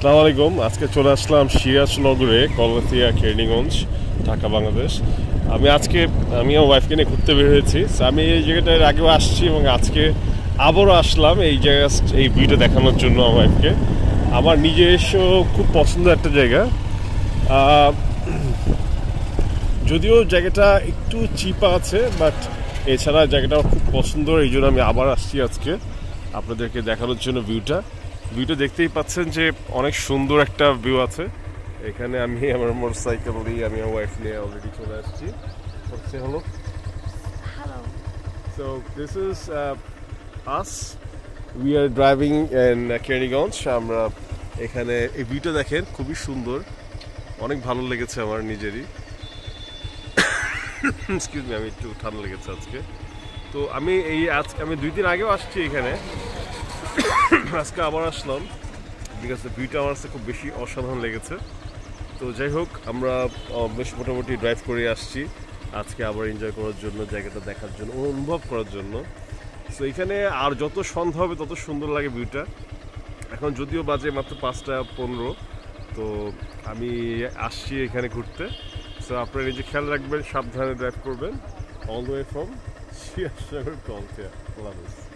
আসসালামু আলাইকুম। আজকে চলে আসলাম সিরাজনগরে, কলকাতিয়া কেরানীগঞ্জ, ঢাকা, বাংলাদেশ। আমি আমার ওয়াইফকে নিয়ে ঘুরতে বের হয়েছি। আমি এই জায়গাটার আগেও আসছি এবং আজকে আবারও আসলাম এই জায়গা, এই ভিউটা দেখানোর জন্য আমার ওয়াইফকে। আমার নিজস্ব খুব পছন্দের একটা জায়গা। যদিও জায়গাটা একটু চিপা আছে, বাট এছাড়া জায়গাটা আমার খুব পছন্দ, এই জন্য আমি আবার আসছি আজকে আপনাদেরকে দেখানোর জন্য ভিউটা দেখতেই পাচ্ছেন যে অনেক সুন্দর একটা ভিউ আছে এখানে। আমি আমার মোটরসাইকেল দিয়ে আমি আমার ওয়াইফ নিয়ে অলরেডি চলে আসছি। হলো so this is us, we are driving in Keraniganj. আমরা এখানে এই ভিউটা দেখেন, খুবই সুন্দর, অনেক ভালো লেগেছে আমার নিজেরই। এক্সকিউজ মি, আমি একটু ঠান্ডা লেগেছে আজকে। তো আমি আমি 2 দিন আগেও আসছি এখানে, আজকে আবার আসলাম বিকজ ভিউটা আমার কাছে খুব বেশি অসাধারণ লেগেছে। তো যাই হোক, আমরা বেশ মোটামুটি ড্রাইভ করে আসছি আজকে আবার এনজয় করার জন্য, জায়গাটা দেখার জন্য, অনুভব করার জন্য। সো এখানে আর যত সন্ধ্যা হবে তত সুন্দর লাগে ভিউটা। এখন যদিও বাজে মাত্র 5টা 15, তো আমি আসছি এখানে ঘুরতে। সো আপনারা নিজে খেয়াল রাখবেন, সাবধানে ড্রাইভ করবেন। All the way from Sirajnagar, Kolkata.